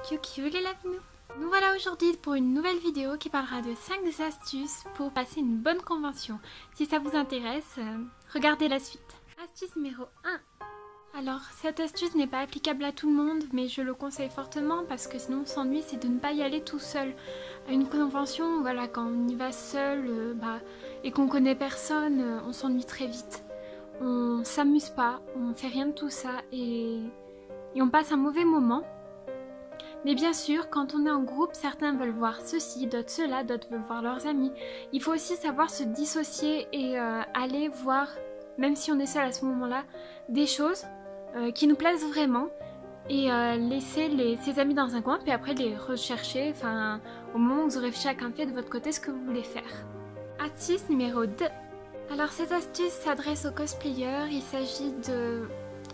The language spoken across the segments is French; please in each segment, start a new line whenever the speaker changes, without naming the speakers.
Kiou les lavinous. Nous voilà aujourd'hui pour une nouvelle vidéo qui parlera de 5 astuces pour passer une bonne convention. Si ça vous intéresse, regardez la suite. Astuce numéro 1. Alors cette astuce n'est pas applicable à tout le monde, mais je le conseille fortement parce que sinon on s'ennuie, c'est de ne pas y aller tout seul. À une convention, voilà, quand on y va seul et qu'on connaît personne, on s'ennuie très vite. On s'amuse pas, on fait rien de tout ça et on passe un mauvais moment. Mais bien sûr, quand on est en groupe, certains veulent voir ceci, d'autres cela, d'autres veulent voir leurs amis. Il faut aussi savoir se dissocier et aller voir, même si on est seul à ce moment-là, des choses qui nous plaisent vraiment et laisser ses amis dans un coin, puis après les rechercher, au moment où vous aurez chacun fait de votre côté ce que vous voulez faire. Astuce numéro 2. Alors cette astuce s'adresse aux cosplayers, il s'agit de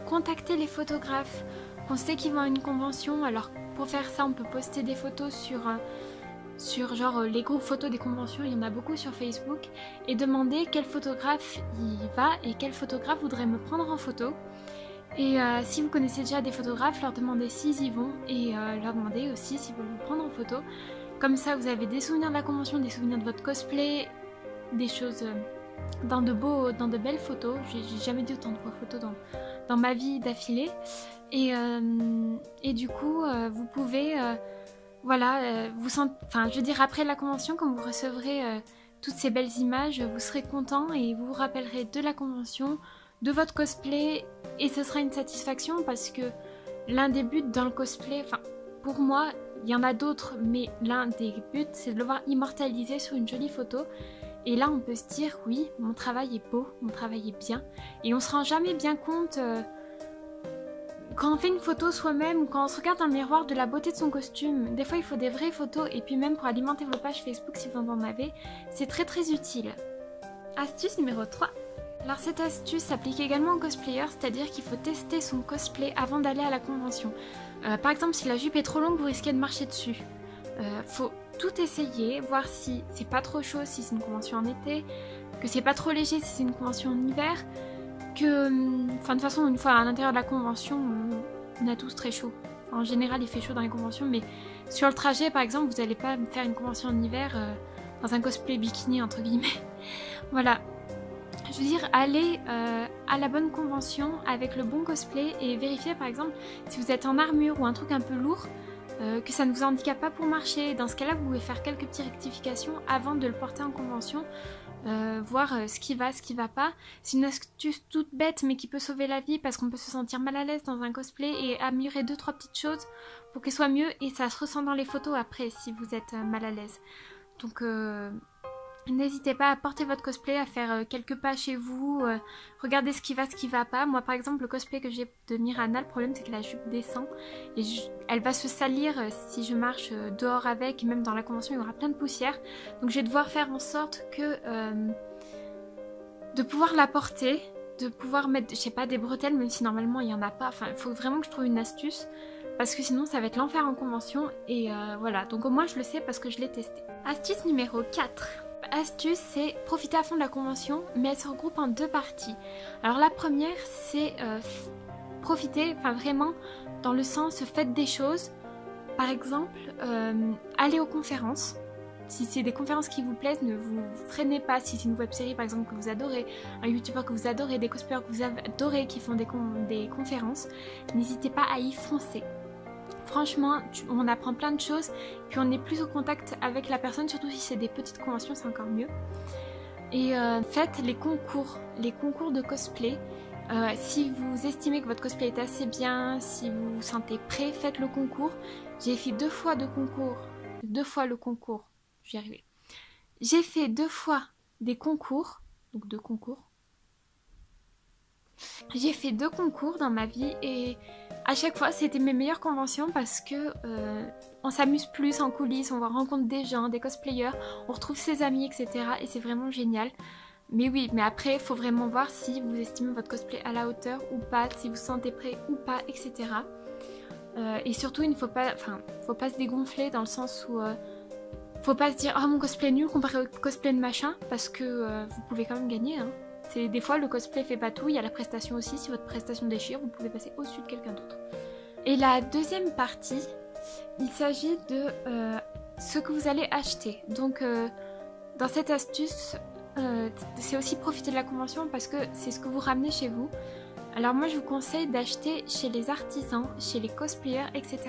contacter les photographes qu'on sait qu'ils vont à une convention. Alors pour faire ça, on peut poster des photos sur genre les groupes photos des conventions, il y en a beaucoup sur Facebook, et demander quel photographe y va et quel photographe voudrait me prendre en photo. Et si vous connaissez déjà des photographes, leur demander s'ils y vont et leur demander aussi s'ils veulent vous prendre en photo. Comme ça, vous avez des souvenirs de la convention, des souvenirs de votre cosplay, des choses dans de belles photos. J'ai jamais dit autant de photos dans ma vie d'affilée. Et du coup, vous pouvez, je veux dire, après la convention, quand vous recevrez toutes ces belles images, vous serez content et vous vous rappellerez de la convention, de votre cosplay, et ce sera une satisfaction parce que l'un des buts dans le cosplay, pour moi, il y en a d'autres, mais l'un des buts, c'est de le voir immortalisé sur une jolie photo. Et là, on peut se dire, oui, mon travail est beau, mon travail est bien, et on se rend jamais bien compte quand on fait une photo soi-même ou quand on se regarde dans le miroir de la beauté de son costume. Des fois, il faut des vraies photos, et puis même pour alimenter vos pages Facebook si vous en avez, c'est très très utile. Astuce numéro 3. Alors cette astuce s'applique également aux cosplayers, c'est-à-dire qu'il faut tester son cosplay avant d'aller à la convention. Par exemple, si la jupe est trop longue, vous risquez de marcher dessus. Faut tout essayer, voir si c'est pas trop chaud si c'est une convention en été, que c'est pas trop léger si c'est une convention en hiver, que de toute façon une fois à l'intérieur de la convention on a tous très chaud. En général il fait chaud dans les conventions, mais sur le trajet par exemple vous n'allez pas faire une convention en hiver dans un cosplay bikini entre guillemets. Voilà, je veux dire, allez à la bonne convention avec le bon cosplay et vérifiez par exemple si vous êtes en armure ou un truc un peu lourd, que ça ne vous handicape pas pour marcher. Dans ce cas là vous pouvez faire quelques petites rectifications avant de le porter en convention, voir ce qui va pas. C'est une astuce toute bête mais qui peut sauver la vie parce qu'on peut se sentir mal à l'aise dans un cosplay et améliorer 2-3 petites choses pour qu'il soit mieux, et ça se ressent dans les photos après si vous êtes mal à l'aise. Donc n'hésitez pas à porter votre cosplay, à faire quelques pas chez vous, regardez ce qui va pas. Moi par exemple le cosplay que j'ai de Mirana, le problème c'est que la jupe descend et elle va se salir si je marche dehors avec, et même dans la convention il y aura plein de poussière. Donc je vais devoir faire en sorte que de pouvoir la porter, de pouvoir mettre, je sais pas, des bretelles même si normalement il n'y en a pas. Il faut vraiment que je trouve une astuce parce que sinon ça va être l'enfer en convention, et voilà. Donc au moins je le sais parce que je l'ai testé. Astuce numéro 4. Astuce, c'est profiter à fond de la convention, mais elle se regroupe en 2 parties. Alors la première, c'est profiter, vraiment dans le sens faites des choses. Par exemple, allez aux conférences. Si c'est des conférences qui vous plaisent, ne vous freinez pas. Si c'est une web série par exemple que vous adorez, un youtubeur que vous adorez, des cosplayers que vous adorez qui font des conférences, n'hésitez pas à y foncer. Franchement, on apprend plein de choses, puis on est plus au contact avec la personne, surtout si c'est des petites conventions, c'est encore mieux. Et faites les concours de cosplay. Si vous estimez que votre cosplay est assez bien, si vous vous sentez prêt, faites le concours. J'ai fait 2 fois le concours, je vais y arriver. J'ai fait 2 fois des concours, donc 2 concours. J'ai fait 2 concours dans ma vie et à chaque fois c'était mes meilleures conventions parce que on s'amuse plus en coulisses, on rencontre des gens, des cosplayers, on retrouve ses amis, etc. Et c'est vraiment génial. Mais oui, mais après il faut vraiment voir si vous estimez votre cosplay à la hauteur ou pas, si vous vous sentez prêt ou pas, etc. Et surtout il ne faut pas, se dégonfler dans le sens où faut pas se dire oh mon cosplay est nul comparé au cosplay de machin, parce que vous pouvez quand même gagner, hein. Des fois le cosplay fait pas tout, il y a la prestation aussi, si votre prestation déchire, vous pouvez passer au-dessus de quelqu'un d'autre. Et la deuxième partie, il s'agit de ce que vous allez acheter. Donc dans cette astuce, c'est aussi profiter de la convention parce que c'est ce que vous ramenez chez vous. Alors moi je vous conseille d'acheter chez les artisans, chez les cosplayers, etc.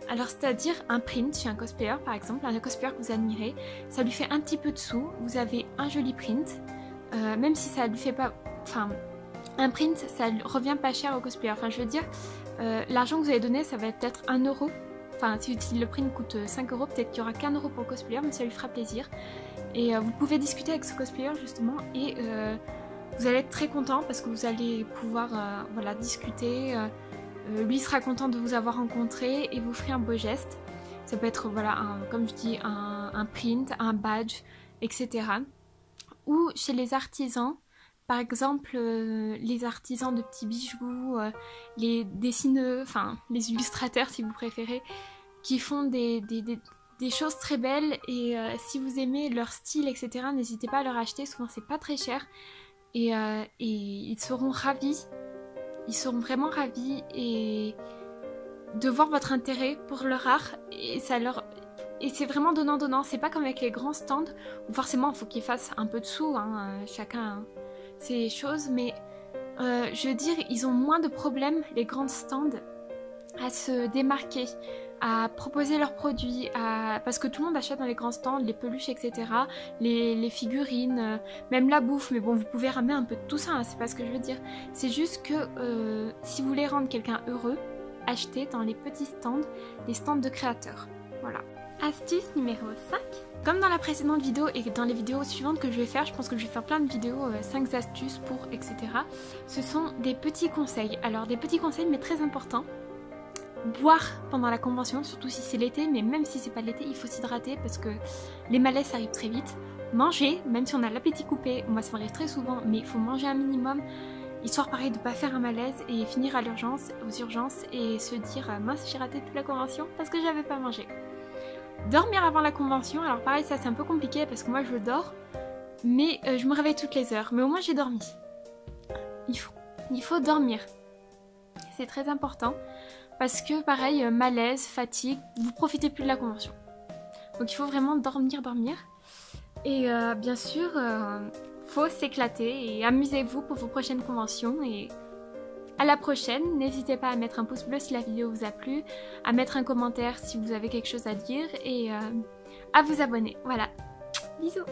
Alors c'est-à-dire un print chez un cosplayer par exemple, un cosplayer que vous admirez, ça lui fait un petit peu de sous, vous avez un joli print, même si ça lui fait pas... Enfin, un print ça revient pas cher au cosplayer, enfin je veux dire, l'argent que vous allez donner ça va être peut-être 1 euro. Enfin, si le print coûte 5 euros, peut-être qu'il n'y aura qu'1 euro pour le cosplayer, mais ça lui fera plaisir. Et vous pouvez discuter avec ce cosplayer justement et vous allez être très content parce que vous allez pouvoir voilà, discuter. Lui sera content de vous avoir rencontré et vous ferez un beau geste. Ça peut être, voilà, comme je dis, un print, un badge, etc. Ou chez les artisans, par exemple les artisans de petits bijoux, les dessineux, enfin les illustrateurs si vous préférez, qui font des choses très belles et si vous aimez leur style, etc., n'hésitez pas à leur acheter, souvent c'est pas très cher et ils seront ravis, ils seront vraiment ravis et de voir votre intérêt pour leur art et ça leur... Et c'est vraiment donnant-donnant, c'est pas comme avec les grands stands où forcément il faut qu'ils fassent un peu de sous, hein, chacun ces choses, mais je veux dire, ils ont moins de problèmes, les grands stands, à se démarquer, à proposer leurs produits, parce que tout le monde achète dans les grands stands, les peluches, etc., les figurines, même la bouffe, mais bon, vous pouvez ramener un peu de tout ça, hein, c'est pas ce que je veux dire. C'est juste que si vous voulez rendre quelqu'un heureux, achetez dans les petits stands, les stands de créateurs. Voilà. Astuce numéro 5. Comme dans la précédente vidéo et dans les vidéos suivantes que je vais faire, je pense que je vais faire plein de vidéos, 5 astuces pour, etc. Ce sont des petits conseils. Alors des petits conseils mais très importants. Boire pendant la convention, surtout si c'est l'été, mais même si c'est pas l'été, il faut s'hydrater parce que les malaises arrivent très vite. Manger, même si on a l'appétit coupé, moi ça m'arrive très souvent, mais il faut manger un minimum. Histoire pareil de pas faire un malaise et finir à l'urgence, aux urgences et se dire mince j'ai raté toute la convention parce que j'avais pas mangé. Dormir avant la convention, alors pareil ça c'est un peu compliqué parce que moi je dors, mais je me réveille toutes les heures, mais au moins j'ai dormi. Il faut dormir, c'est très important parce que pareil malaise, fatigue, vous profitez plus de la convention. Donc il faut vraiment dormir. Et bien sûr, faut s'éclater et amusez-vous pour vos prochaines conventions et à la prochaine. N'hésitez pas à mettre un pouce bleu si la vidéo vous a plu, à mettre un commentaire si vous avez quelque chose à dire et à vous abonner. Voilà, bisous.